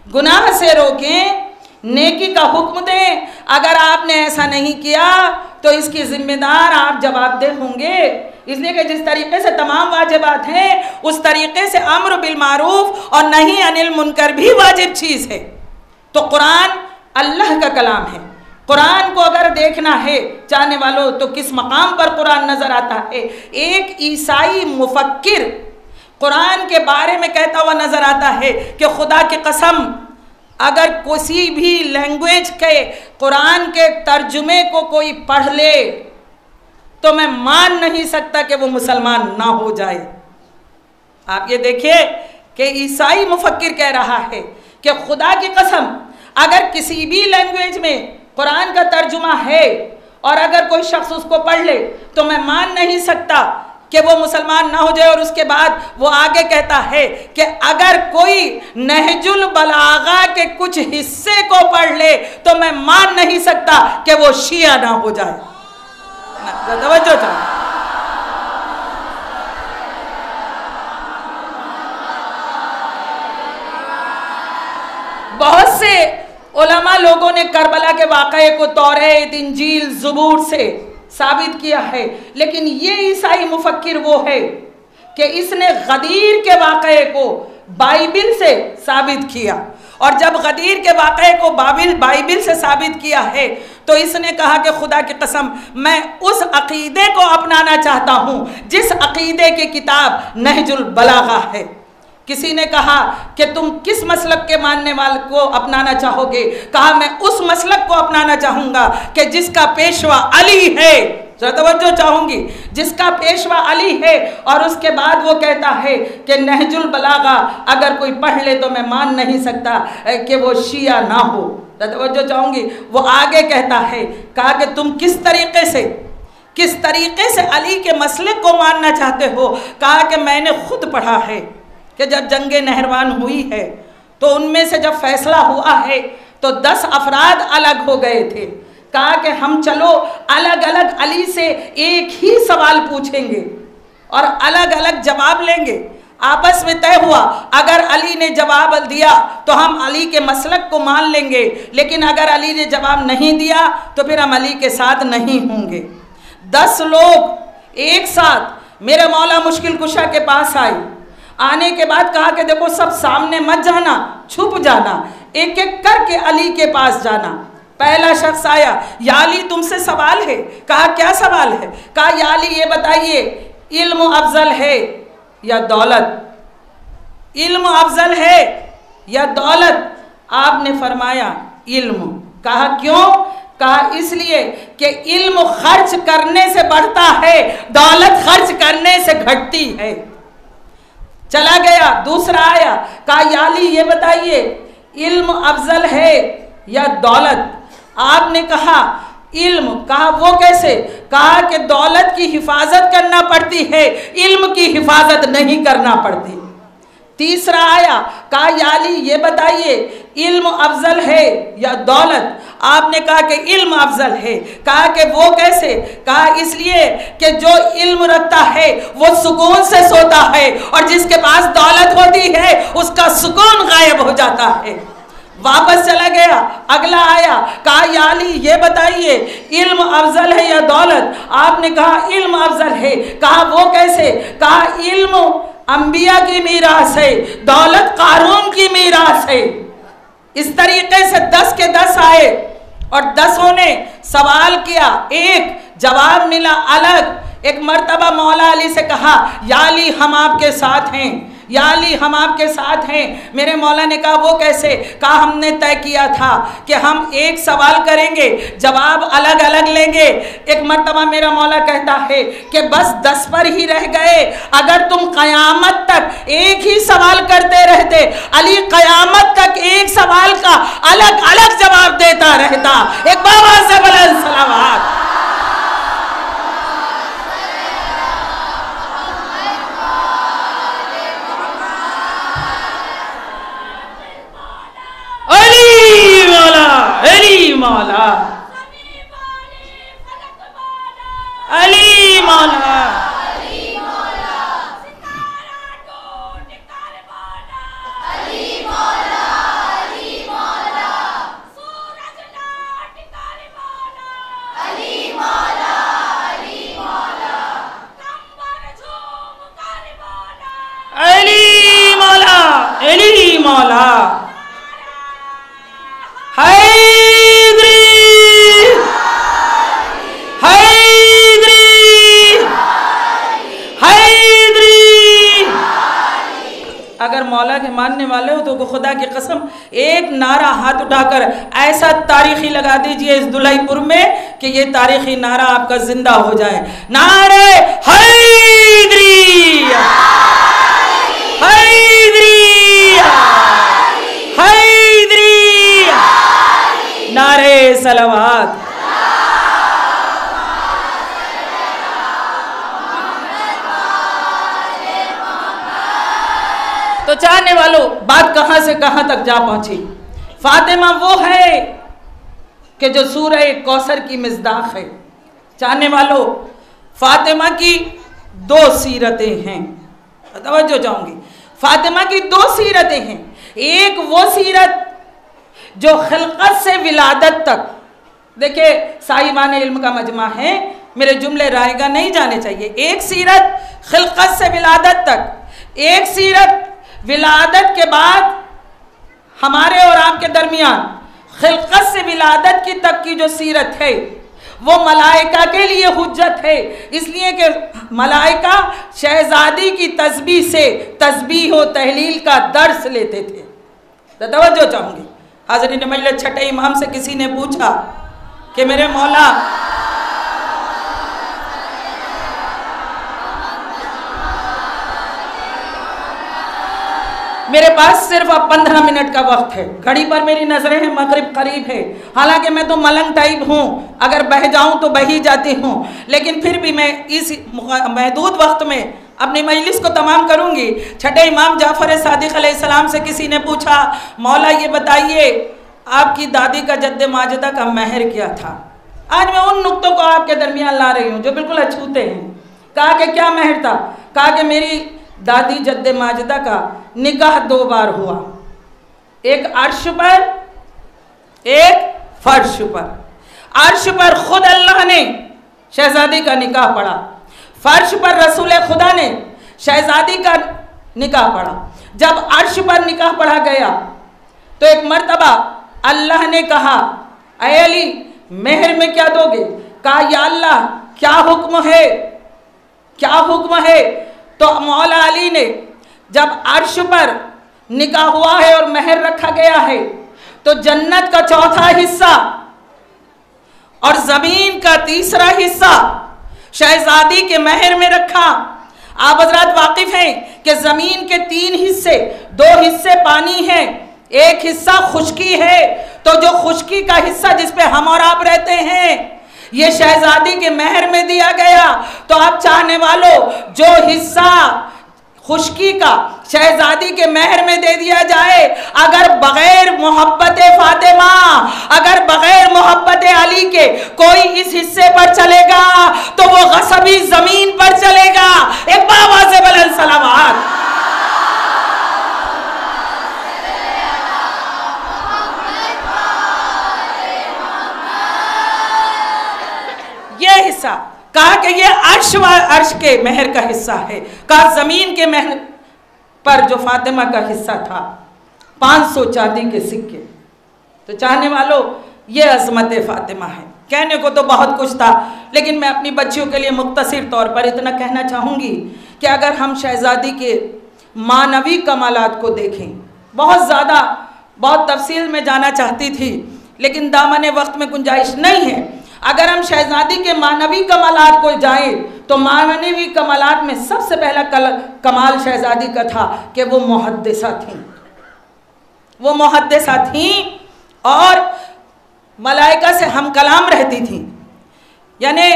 गुनाह से रोकें, नेकी का हुक्म दें। अगर आपने ऐसा नहीं किया तो इसकी जिम्मेदार आप जवाबदेह होंगे। इसलिए कि जिस तरीके से तमाम वाजिबात हैं उस तरीके से अम्र बिल मारूफ और नही अनिल मुनकर भी वाजिब चीज़ है। तो कुरान अल्लाह का कलाम है। कुरान को अगर देखना है चाहने वालों तो किस मकाम पर कुरान नज़र आता है। एक ईसाई मुफक्किर कुरान के बारे में कहता हुआ नज़र आता है कि खुदा की कसम अगर किसी भी लैंग्वेज के कुरान के तर्जुमे को कोई पढ़ ले तो मैं मान नहीं सकता कि वो मुसलमान ना हो जाए। आप ये देखिए कि ईसाई मुफक्किर कह रहा है कि खुदा की कसम अगर किसी भी लैंग्वेज में कुरान का तर्जुमा है और अगर कोई शख्स उसको पढ़ ले तो मैं मान नहीं सकता कि वो मुसलमान ना हो जाए। और उसके बाद वो आगे कहता है कि अगर कोई नहजुल बलागा के कुछ हिस्से को पढ़ ले तो मैं मान नहीं सकता कि वो शिया ना हो जाए। तवज्जो चाहो, बहुत से उलमा लोगों ने करबला के वाक़े को तौरात, इंजील, ज़बूर से साबित किया है, लेकिन ये ईसाई मुफक्किर वो है कि इसने गदीर के वाक़े को बाइबिल से साबित किया। और जब गदीर के वाक़े को बाइबिल से साबित किया है तो इसने कहा कि खुदा की कसम मैं उस अक़ीदे को अपनाना चाहता हूँ जिस अक़ीदे की किताब नहजुल बलागा है। किसी ने कहा कि तुम किस मसलक के मानने वाले को अपनाना चाहोगे? कहा मैं उस मसलक को अपनाना चाहूँगा कि जिसका पेशवा अली है। तवज्जो चाहूँगी, जिसका पेशवा अली है। और उसके बाद वो कहता है कि नहजुल बलागा अगर कोई पढ़ ले तो मैं मान नहीं सकता कि वो शिया ना हो। तवज्जो चाहूँगी, वो आगे कहता है, कहा कि तुम किस तरीके से अली के मसलक को मानना चाहते हो? कहा कि मैंने खुद पढ़ा है कि जब जंगे नहरवान हुई है तो उनमें से जब फैसला हुआ है तो 10 अफराद अलग हो गए थे। कहा कि हम चलो अलग अलग अली से एक ही सवाल पूछेंगे और अलग अलग जवाब लेंगे। आपस में तय हुआ अगर अली ने जवाब दिया तो हम अली के मसलक को मान लेंगे, लेकिन अगर अली ने जवाब नहीं दिया तो फिर हम अली के साथ नहीं होंगे। 10 लोग एक साथ मेरे मौला मुश्किल कुशा के पास आए। आने के बाद कहा कि देखो सब सामने मत जाना, छुप जाना, एक एक करके अली के पास जाना। पहला शख्स आया, या अली तुमसे सवाल है। कहा क्या सवाल है? कहा या अली ये बताइए, इल्म अफजल है या दौलत? इल्म अफजल है या दौलत? आपने फरमाया इल्म। कहा क्यों? कहा इसलिए कि इल्म खर्च करने से बढ़ता है, दौलत खर्च करने से घटती है। चला गया, दूसरा आया, कहा या अली ये बताइए, इल्म अफजल है या दौलत? आपने कहा इल्म। कहा वो कैसे? कहा कि दौलत की हिफाजत करना पड़ती है, इल्म की हिफाजत नहीं करना पड़ती। तीसरा आया, कहा या अली ये बताइए, इल्म अफजल है या दौलत? आपने कहा कि इल्म अफजल है। कहा कि वो कैसे? कहा इसलिए कि जो इल्म रखता है वो सुकून से सोता है, और जिसके पास दौलत होती है उसका सुकून गायब हो जाता है। वापस चला गया, अगला आया, कहा या अली ये बताइए, इल्म अफजल है या दौलत? आपने कहा इल्म अफजल है। कहा वो कैसे? कहा इल्म अंबिया की मीरास है, दौलत कारून की मीरास है। इस तरीके से 10 के 10 आए और 10 ने सवाल किया, एक जवाब मिला अलग। एक मर्तबा मौला अली से कहा, या अली हम आपके साथ हैं, या अली हम आपके साथ हैं। मेरे मौला ने कहा वो कैसे? कहा हमने तय किया था कि हम एक सवाल करेंगे, जवाब अलग अलग लेंगे। एक मर्तबा मेरा मौला कहता है कि बस 10 पर ही रह गए, अगर तुम कयामत तक एक ही सवाल करते रहते, अली कयामत तक एक सवाल का अलग अलग जवाब देता रहता। एक बाबा से बुलंद सलावत। अली मौला, अली मौला, अली मौला, अली मौला, अली मौला, हैदरी, हैदरी, हैदरी। अगर मौला के मानने वाले हो तो खुदा की कसम एक नारा हाथ उठाकर ऐसा तारीखी लगा दीजिए इस दुल्हाईपुर में कि ये तारीखी नारा आपका जिंदा हो जाए। नारे हैदरी, हैदरी, हैदरी, नारे सलावत। तो चाहने वालों, बात कहां से कहां तक जा पहुंची। फातिमा वो है कि जो सूरह कौसर की मिज़दाक़ है। चाहने वालों, फातिमा की 2 सीरतें हैं, तवज्जो चाहूंगी। फातिमा की 2 सीरतें हैं। एक वो सीरत जो खिलकत से विलादत तक, देखिए साहिबान इल्म का मजमा है, मेरे जुमले रायगा नहीं जाने चाहिए। एक सीरत खिलकत से विलादत तक, एक सीरत विलादत के बाद हमारे और आपके दरमियान खिलकत से विलादत की तक की जो सीरत है वो मलाइका के लिए हुज्जत है, इसलिए कि मलाइका शहजादी की तस्बीह से तस्बीह व तहलील का दर्स लेते थे। तो तवज्जो चाहूँगी हाज़रीन मजलिस, छठे इमाम से किसी ने पूछा कि मेरे मौला मेरे पास सिर्फ अब 15 मिनट का वक्त है, घड़ी पर मेरी नजरें हैं, मगरिब करीब है, हालांकि मैं तो मलंग टाइप हूँ, अगर बह जाऊँ तो बह ही जाती हूँ, लेकिन फिर भी मैं इस महदूद वक्त में अपनी मजलिस को तमाम करूँगी। छठे इमाम जाफर सादिक अलैहिस्सलाम से किसी ने पूछा, मौला ये बताइए आपकी दादी का जद्द माजिदा का महर क्या था? आज मैं उन नुक्तों को आपके दरमियान ला रही हूँ जो बिल्कुल अछूते हैं। कहा कि क्या महर था? कहा कि मेरी दादी जद्द माजिदा का निकाह 2 बार हुआ, एक अर्श पर, एक फर्श पर। अर्श पर खुद अल्लाह ने शहजादी का निकाह पढ़ा, फर्श पर रसूल खुदा ने शहजादी का निकाह पढ़ा। जब अर्श पर निकाह पढ़ा गया तो एक मर्तबा अल्लाह ने कहा अय अली मेहर में क्या दोगे? कहा या अल्लाह क्या हुक्म है, क्या हुक्म है? तो मौला अली ने जब अर्श पर निकाह हुआ है और मेहर रखा गया है तो जन्नत का चौथा हिस्सा और जमीन का तीसरा हिस्सा शहजादी के मेहर में रखा। आप हजरात वाकिफ हैं कि जमीन के 3 हिस्से, 2 हिस्से पानी है, 1 हिस्सा खुश्की है। तो जो खुश्की का हिस्सा जिस पे हम और आप रहते हैं ये शहजादी के मेहर में दिया गया। तो आप चाहने वालों जो हिस्सा खुश्की का शहजादी के मेहर में दे दिया जाए, अगर बगैर मोहब्बत फातिमा, अगर बगैर मोहब्बत अली के कोई इस हिस्से पर चलेगा तो वो गसबी जमीन पर चलेगा। एक बाबा से बुलंद सलावत। ये हिस्सा कहा कि ये अर्श के मेहर का हिस्सा है। कहा जमीन के मेहर पर जो फातिमा का हिस्सा था 500 चांदी के सिक्के। तो चाहने वालों ये अजमत फातिमा है। कहने को तो बहुत कुछ था लेकिन मैं अपनी बच्चियों के लिए मुख्तसर तौर पर इतना कहना चाहूँगी कि अगर हम शहजादी के मानवी कमालात को देखें, बहुत ज़्यादा बहुत तफसील में जाना चाहती थी लेकिन दामन वक्त में गुंजाइश नहीं है। अगर हम शहजादी के मानवी कमालात को जाएं तो मानवी कमालात में सबसे पहला कमाल शहजादी का था कि वो मुहद्दिसा थी। वो मुहद्दिसा थी और मलाइका से हम कलाम रहती थी, यानी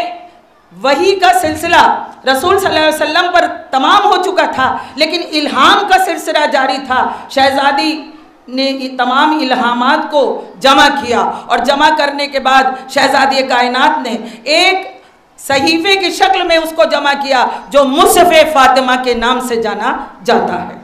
वही का सिलसिला रसूल सल्लल्लाहु अलैहि वसल्लम पर तमाम हो चुका था लेकिन इल्हाम का सिलसिला जारी था। शहजादी ने तमाम इल्हामात को जमा किया और जमा करने के बाद शहजादी कायनात ने एक सहीफे की शक्ल में उसको जमा किया जो मुसफ़े फातिमा के नाम से जाना जाता है।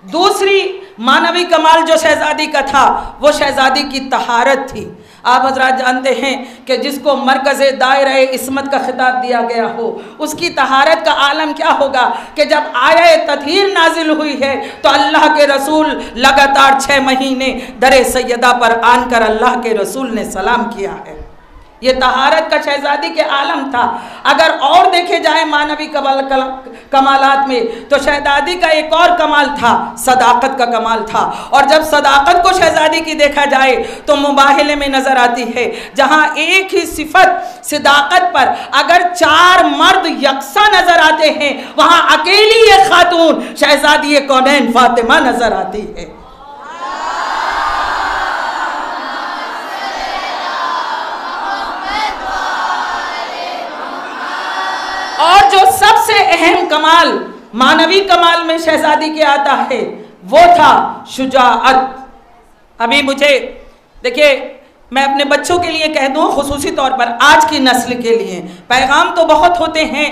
दूसरी मानवी कमाल जो शहजादी का था वो शहजादी की तहारत थी। आप हजरात जानते हैं कि जिसको मरकज़ दायरा इस्मत का खिताब दिया गया हो उसकी तहारत का आलम क्या होगा कि जब आया ततहीर नाजिल हुई है तो अल्लाह के रसूल लगातार 6 महीने दरे सैयदा पर आनकर अल्लाह के रसूल ने सलाम किया है। ये तहारत का शहजादी के आलम था। अगर और देखे जाए मानवी कमालात में तो शहजादी का एक और कमाल था, सदाकत का कमाल था। और जब सदाकत को शहजादी की देखा जाए तो मुबाहले में नजर आती है जहां एक ही सिफत सदाकत पर अगर 4 मर्द यकसा नजर आते हैं वहां अकेली एक खातून शहजादी कौनैन फातिमा नजर आती है। और जो सबसे अहम कमाल मानवी कमाल में शहजादी के आता है वो था शुजाअत। अभी मुझे देखिए मैं अपने बच्चों के लिए कह दूं, खुसूसी तौर पर आज की नस्ल के लिए पैगाम तो बहुत होते हैं,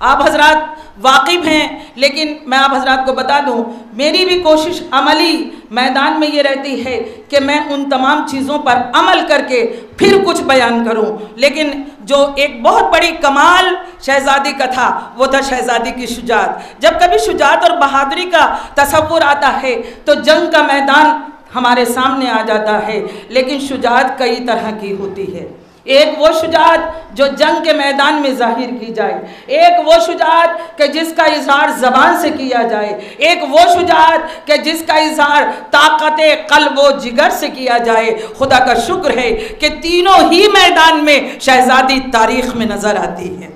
आप हजरात वाकिफ हैं, लेकिन मैं आप हजरात को बता दूं मेरी भी कोशिश अमली मैदान में ये रहती है कि मैं उन तमाम चीज़ों पर अमल करके फिर कुछ बयान करूं। लेकिन जो एक बहुत बड़ी कमाल शहजादी का था वो था शहजादी की शुजाअत। जब कभी शुजाअत और बहादुरी का तसव्वुर आता है तो जंग का मैदान हमारे सामने आ जाता है, लेकिन शुजाअत कई तरह की होती है। एक वो शुजाअत जो जंग के मैदान में जाहिर की जाए, एक वो शुजाअत कि जिसका इजहार ज़बान से किया जाए, एक वो शुजाअत कि जिसका इजहार ताकत क़ल्ब व जिगर से किया जाए। खुदा का शुक्र है कि तीनों ही मैदान में शहजादी तारीख़ में नज़र आती है।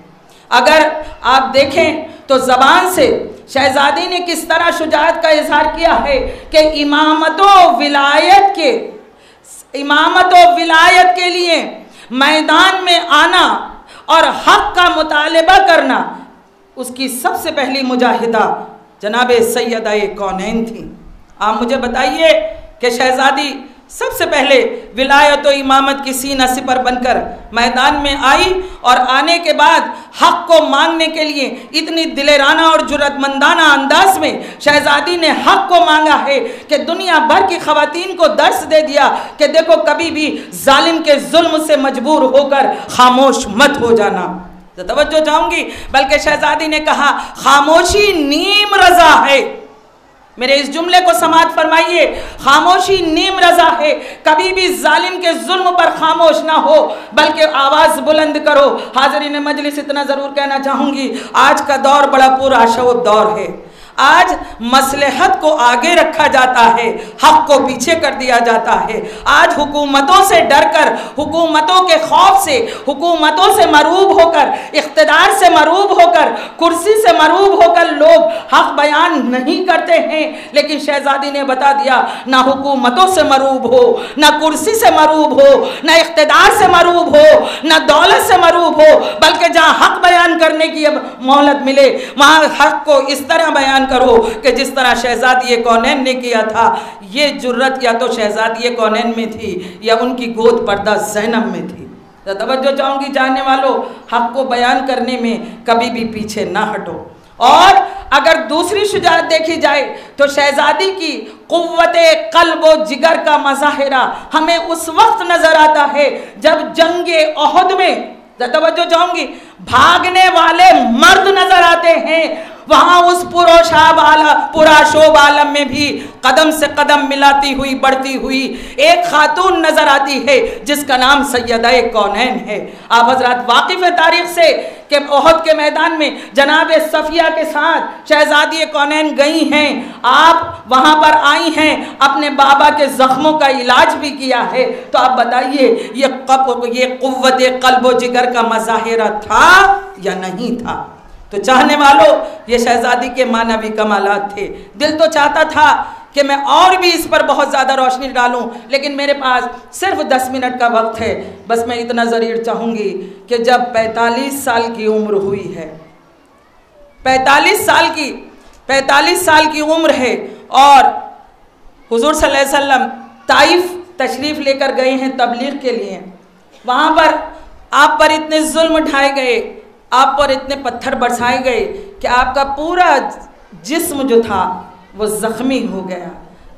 अगर आप देखें तो ज़बान से शहजादी ने किस तरह शुजाअत का इजहार किया है कि इमामत व विलायत के लिए मैदान में आना और हक का मुतालिबा करना उसकी सबसे पहली मुजाहिदा जनाब सैयदा कौनैन थी। आप मुझे बताइए कि शहजादी सबसे पहले विलायत व इमामत की सीना सिपर बनकर मैदान में आई और आने के बाद हक को मांगने के लिए इतनी दिलेराना और जुर्रतमंदाना अंदाज में शहजादी ने हक को मांगा है कि दुनिया भर की खवातीन को दर्स दे दिया कि देखो कभी भी जालिम के जुल्म से मजबूर होकर खामोश मत हो जाना। तो तवज्जो चाहूंगी, बल्कि शहजादी ने कहा खामोशी नीम रजा है, मेरे इस जुमले को समाअत फरमाइए, खामोशी नीम रजा है। कभी भी जालिम के जुल्म पर खामोश ना हो, बल्कि आवाज बुलंद करो। हाज़रीन मजलिस, इतना जरूर कहना चाहूंगी, आज का दौर बड़ा पुरअशरफ दौर है। आज मसलहत को आगे रखा जाता है, हक को पीछे कर दिया जाता है। आज हुकूमतों से डरकर, हुकूमतों के खौफ से, हुकूमतों से मरूब होकर, इख्तिदार से मरूब होकर, कुर्सी से मरूब होकर लोग हक बयान नहीं करते हैं। लेकिन शहजादी ने बता दिया, ना हुकूमतों से मरूब हो, ना कुर्सी से मरूब हो, ना इख्तिदार से मरूब हो, ना दौलत से मरूब हो, बल्कि जहाँ हक बयान करने की अब मोहलत मिले वहाँ हक को इस तरह बयान करो कि जिस तरह शहजादी कौनैन ने किया था। ये जुर्रत या तो शहजादी कौनैन में थी या उनकी गोद पर्दा ज़ैनब में थी। तो तवज्जो चाहूंगी जानने वालों, हक को बयान करने में कभी भी पीछे ना हटो। और अगर दूसरी शुजाअत देखी जाए तो शहजादी की कुव्वते कल्ब व जिगर का मज़ाहिरा हमें उस वक्त नजर आता है जब जंगे ओहद में, तवज्जो चाहूंगी, भागने वाले मर्द नजर आते हैं। वहां उस पुराशोब आलम में भी कदम से कदम मिलाती हुई बढ़ती हुई एक खातून नजर आती है जिसका नाम सैयदा कौनैन है। आप हजरात वाकिफ है तारीख से कि ओहद के मैदान में जनाब सफिया के साथ शहजादी कौनैन गई हैं। आप वहां पर आई हैं, अपने बाबा के जख्मों का इलाज भी किया है। तो आप बताइए ये कुव्वत कल्ब व जिगर का मज़ाहिरा था या नहीं था? तो चाहने वालों, ये शहजादी के मानवी कमालात थे। दिल तो चाहता था कि मैं और भी इस पर बहुत ज़्यादा रोशनी डालूं, लेकिन मेरे पास सिर्फ 10 मिनट का वक्त है। बस मैं इतना ज़रूर चाहूँगी कि जब 45 साल की उम्र हुई है, 45 साल की उम्र है और हुजूर सल्लल्लाहु अलैहि वसल्लम ताइफ तशरीफ़ लेकर गए हैं तबलीग के लिए। वहाँ पर आप पर इतने जुल्म ढाए गए, आप पर इतने पत्थर बरसाए गए कि आपका पूरा जिस्म जो था वो ज़ख्मी हो गया।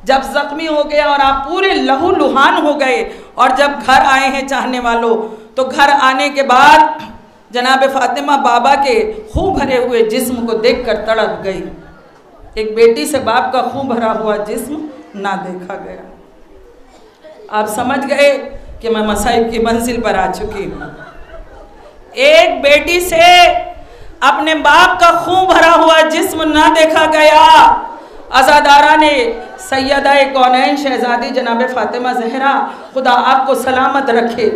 जब ज़ख्मी हो गया और आप पूरे लहू लुहान हो गए और जब घर आए हैं चाहने वालों, तो घर आने के बाद जनाब फ़ातिमा बाबा के खून भरे हुए जिस्म को देखकर तड़प गई। एक बेटी से बाप का खून भरा हुआ जिस्म ना देखा गया। आप समझ गए कि मैं मसाइब की मंजिल पर आ चुकी हूँ। एक बेटी से अपने बाप का खून भरा हुआ जिस्म ना देखा गया। अज़ादारा ने सैयदा कौनैन शहजादी जनाब फ़ातिमा ज़हरा, खुदा आपको सलामत रखे,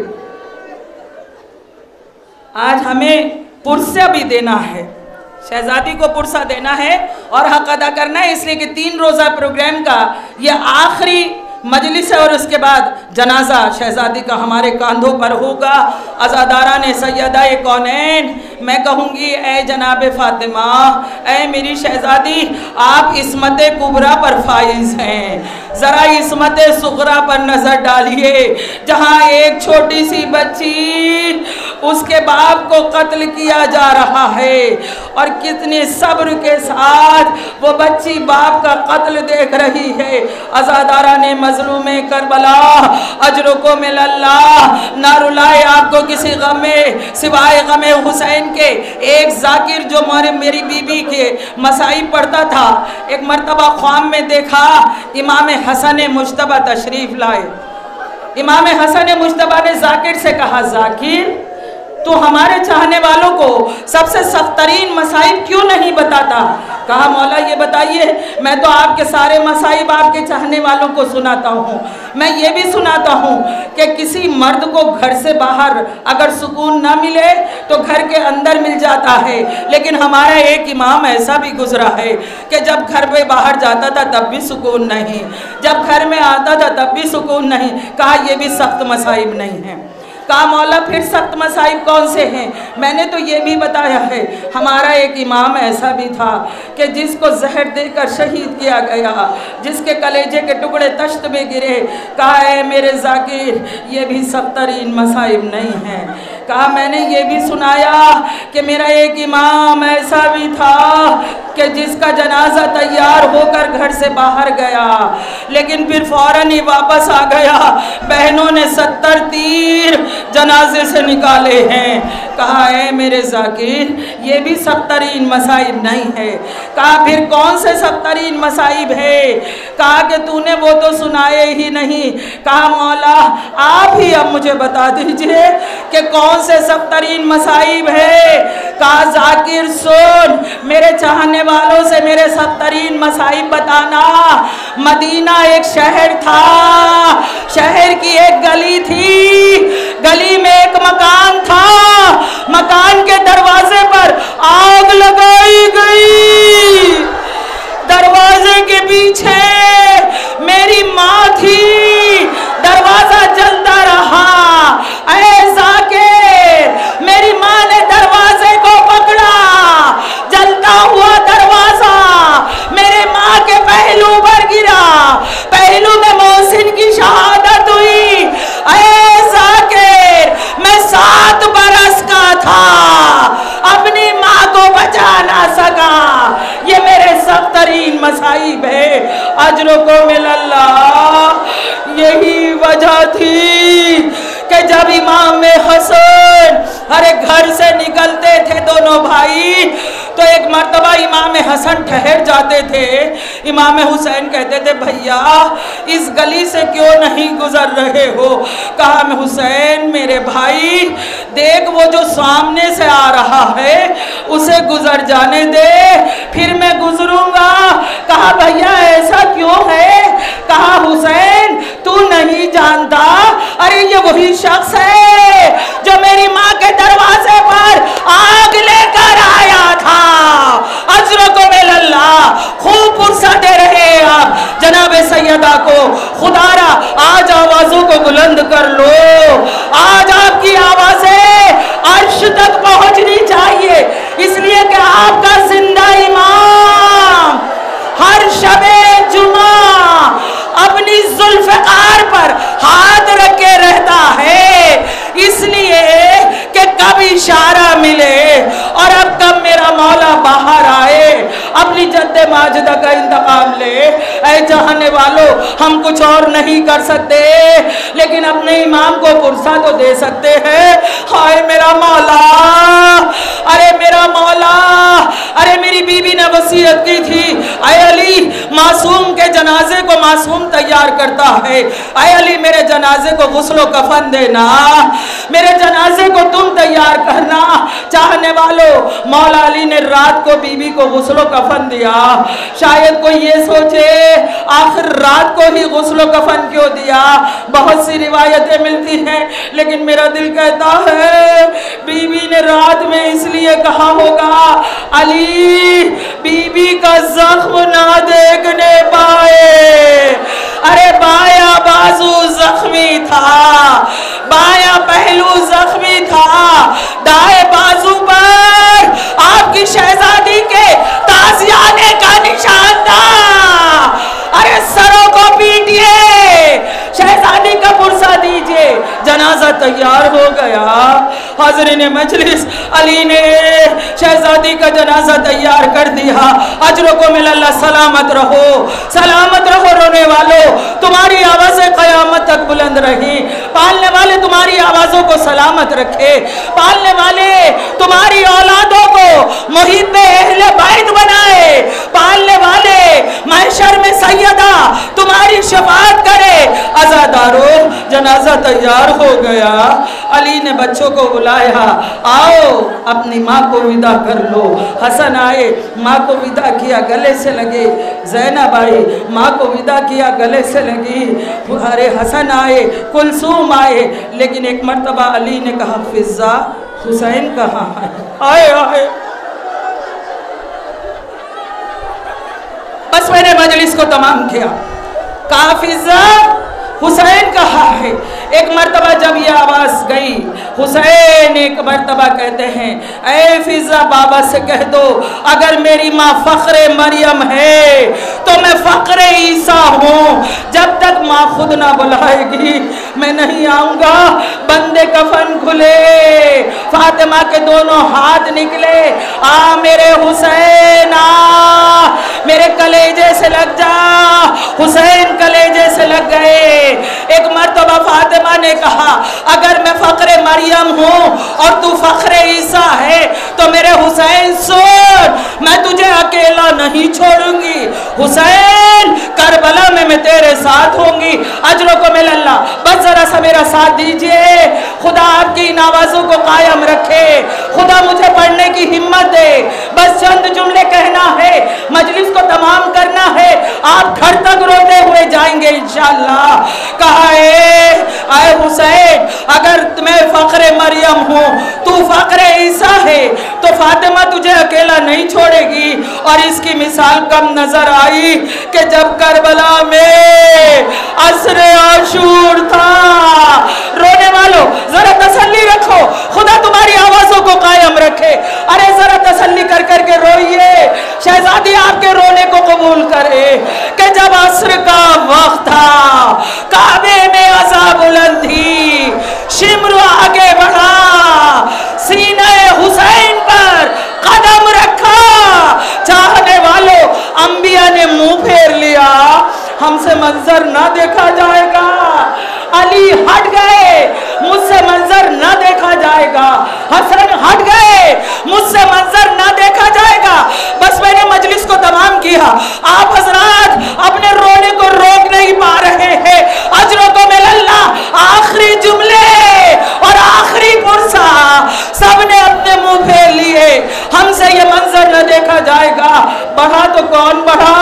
आज हमें पुरसा भी देना है, शहजादी को पुरसा देना है और हक अदा करना है। इसलिए कि 3 रोज़ा प्रोग्राम का यह आखिरी मजलिस है और उसके बाद जनाजा शहजादी का हमारे कांधों पर होगा। अज़ादारा ने सैयदा कौनैन, मैं कहूँगी ए जनाब फ़ातिमा, ए मेरी शहजादी, आप इस्मत कुबरा पर फाइज हैं। ज़रा इस्मत सुगरा पर नज़र डालिए, जहाँ एक छोटी सी बच्ची उसके बाप को कत्ल किया जा रहा है और कितने सब्र के साथ वो बच्ची बाप का कत्ल देख रही है। अज़ादारा ने मज़लूम करबला अजरों को मिलल्लाह ना रुलाए आपको किसी गम में सिवाय गम हुसैन के। एक जाकिर जो मेरी बीबी के मसाइब पढ़ता था, एक मर्तबा ख्वाब में देखा इमाम हसन मुज्तबा तशरीफ लाए। इमाम हसन मुज्तबा ने जाकिर से कहा, जाकिर तो हमारे चाहने वालों को सबसे सख्त तरीन मसाइब क्यों नहीं बताता? कहा, मौला ये बताइए, मैं तो आपके सारे मसाइब आपके चाहने वालों को सुनाता हूँ। मैं ये भी सुनाता हूँ कि किसी मर्द को घर से बाहर अगर सुकून ना मिले तो घर के अंदर मिल जाता है, लेकिन हमारा एक इमाम ऐसा भी गुजरा है कि जब घर पे बाहर जाता था तब भी सुकून नहीं, जब घर में आता था तब भी सुकून नहीं। कहा, ये भी सख्त मसाइब नहीं है। कहा, मौला फिर सख्त मसाइब कौन से हैं? मैंने तो ये भी बताया है, हमारा एक इमाम ऐसा भी था कि जिसको जहर देकर शहीद किया गया, जिसके कलेजे के टुकड़े तश्त में गिरे। कहा, है मेरे जाकिर, ये भी सख्त तरीन मसाइब नहीं है। कहा, मैंने ये भी सुनाया कि मेरा एक इमाम ऐसा भी था कि जिसका जनाजा तैयार होकर घर से बाहर गया, लेकिन फिर फौरन ही वापस आ गया। बहनों ने 70 तीर जनाजे से निकाले हैं। कहा है मेरे ज़ाकिर ये भी सबतरीन मसाइब नहीं है। कहा फिर कौन से सबतरीन मसाइब है? कहा कि तूने वो तो सुनाए ही नहीं। कहा मौला आप ही अब मुझे बता दीजिए कि कौन से सबतरीन मसाइब है। कहा ज़ाकिर सुन, मेरे चाहने वालों से मेरे सबतरीन मसाइब बताना। मदीना एक शहर था, शहर की एक गली थी, गली में एक मकान था, मकान के दरवाजे पर आग लगाई गई। दरवाजे के पीछे मेरी माँ थी, दरवाजा जलता रहा। ऐसा के मेरी माँ ने दरवाजे को पकड़ा, जलता हुआ दरवाजा मेरे माँ के पहलू पर गिरा, पहलू में मोहसिन की शहादत हुई। ऐसा के मैं 7 बरस का था, अपनी माँ को बचा ना सका। ये मेरे सबतरीन मसाइब है। अजरों को मिलल्ला। यही वजह थी कि जब इमाम हसन अरे घर से निकलते थे दोनों भाई, तो एक मर्तबा इमाम हसन ठहर जाते थे। इमाम हुसैन कहते थे भैया इस गली से क्यों नहीं गुजर रहे हो? कहा मैं हुसैन मेरे भाई देख वो जो सामने से आ रहा है उसे गुजर जाने दे, फिर मैं गुजरूंगा। कहा भैया ऐसा क्यों है? कहा हुसैन तू नहीं जानता, अरे ये वही शख्स है जो मेरी माँ के दरवाजे पर आग लेकर आया था। अजरों को मिलल्ला। खूब पुरसा दे रहे आप जनाब सैयदा को। खुदारा आज आवाजों को बुलंद कर लो, आज आपकी आवाजें अर्श तक पहुंचनी चाहिए, इसलिए कि आपका जिंदा इमाम हर शबे जुमा अपनी जुल्फ़कार पर हाथ रखे रहता है, इसलिए कि कब इशारा मिले और अब कब मेरा मौला बाहर आए अपनी जद्दे माजिदा का इंतकाम ले। ऐ चाहने वालों हम कुछ और नहीं कर सकते, लेकिन अपने इमाम को पुरसा तो दे सकते हैं। हाय मेरा मौला, अरे मेरा मौला, अरे मेरी बीबी ने वसीयत की थी ऐ अली मासूम के जनाजे को मासूम तैयार करता है, ऐ अली मेरे जनाजे को गुस्लो कफन देना, मेरे जनाजे को तुम तैयार करना। चाहने वालों मौला अली ने रात को बीबी को गुस्लो कफन दिया। शायद कोई ये सोचे आखिर रात को ही गुस्लो कफन क्यों दिया? बहुत सी रिवायतें मिलती हैं, लेकिन मेरा दिल कहता है बीबी ने रात में इसलिए कहा होगा अली बीबी का जख्म ना देखने पाए। अरे बाया बाजू जख्मी था, बाया पहलू जख्मी था, दाएं बाजू पर आपकी शहजादी के ताजियाने का निशान था। अरे सरों को पीटिए, शहजादी का पुरसा दीजिए। जनाजा तैयार हो गया। हाज़रीन मजलिस अली ने शहजादी का जनाजा तैयार कर दिया। अजरों को मिलल्ला। सलामत रहो, सलामत रहो रोने वालों, तुम्हारी आवाज़ें क़यामत तक बुलंद रही। पालने वाले तुम्हारी आवाज़ों को सलामत रखे, पालने वाले तुम्हारी औलादों को मुहिब्बे अहले बैत बनाए, पालने वाले महशर में सैयदा तुम्हारी शफाअत करे। अज़ादारों जनाजा तैयार हो गया। अली ने बच्चों को बुलाया, आओ अपनी माँ को विदा कर लो। हसन आए, माँ को विदा किया, गले से लगे। ज़ैनब आई, माँ को विदा किया, गले से लगी। अरे हसन आए, कुलसूम आए, लेकिन एक मर्तबा अली ने कहा फिज़ा हुसैन कहाँ है? आए आए। बस मैंने मजलिस को तमाम किया। कहा फिज़ा हुसैन कहा है। एक मर्तबा जब ये आवाज़ गई, हुसैन एक मर्तबा कहते हैं ऐ फिज़ा बाबा से कह दो अगर मेरी माँ फ़ख्रे मरियम है तो मैं फ़ख्रे ईसा हूँ। जब तक माँ खुद ना बुलाएगी मैं नहीं आऊँगा। बंदे कफन खुले फातिमा के दोनों हाथ निकले, आ मेरे हुसैन आ, मेरे कलेजे से लग जा। हुसैन कलेजे से लग गए। एक मर्तबा फातिमा ने कहा, अगर मैं फख्रे मरियम हूँ और तू फख्रे ईसा है तो मेरे हुसैन सुन, मैं तुझे अकेला नहीं छोड़ूंगी। हुसैन करबला में मैं तेरे साथ होंगी, अजरों को मिल अल्लाह। बस जरा सा मेरा साथ दीजिए, खुदा आपकी इन आवाज़ों को कायम रखे, खुदा मुझे पढ़ने की हिम्मत दे। बस चंद जुमले कहना है, मजलिस को तमाम करना है, आप घर तक रोते हुए जाएंगे इंशाअल्लाह। कहा आए हुसैन, अगर मैं फख्रे मरियम हूँ, तू फख्रे ईसा है, तो फातिमा तुझे अकेला नहीं छोड़ेगी। और इसकी मिसाल कब नजर आई कि जब करबला में असरे आशूर था। रोने वालों जरा तसल्ली रखो, खुदा तुम्हारी आवाजों को कायम रखे। अरे जरा तसल्ली कर करके रोइए, शहजादी आपके रोने को कबूल करे कि जब असर का वक्त था, काबे में अज़ा बुलंद थी, शिम्र आगे बढ़ा, सीने हुसैन पर कदम रखा। चाहने वालों, अंबिया ने मुंह फेर लिया, हमसे मंजर ना देखा जाएगा। अली हट गए, मुझसे मंजर ना देखा जाएगा। हसन हट गए, मुझसे मंजर ना देखा जाएगा। बस मैंने मजलिस को तमाम किया। आप हजरात अपने रोने को रोक नहीं पा रहे हैं। अजरों को मिलल्ला, आखिरी जुमले और आखिरी पुरसा सबने अपने मुंह फेर लिए, हमसे ये मंजर न देखा जाएगा। बढ़ा तो कौन बढ़ा?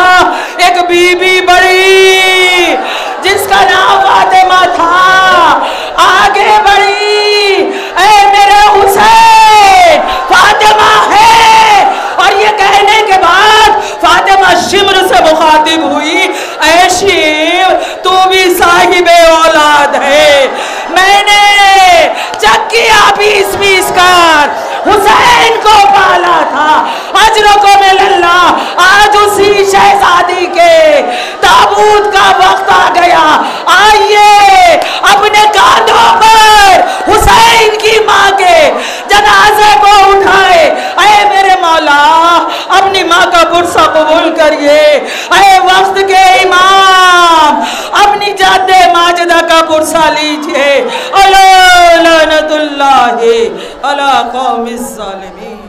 एक बीबी बड़ी जिसका नाम फातिमा था, आगे बढ़ी। ऐ मेरे हुसैन, फातिमा है। और ये कहने के बाद फातिमा शिम्र से मुखातिब हुई, ऐ शिव तू भी साहिबे औलाद है। मैंने चक्किया पीस कर हुसैन को पाला था। अजरों को मिलल्ला, आज उसी शहजादी के ताबूत का वक्त आ गया। आइए अपने कांधों पर हुसैन की माँ के जनाजे को उठाए। ऐ मेरे मौला, अपनी माँ का पुरसा कबूल करिए। ऐ वक्त के इमाम, अपनी जादे माजिदा का पुरसा लीजिए। अला लानतुल्लाहि अला कौमिज़ ज़ालिमीन।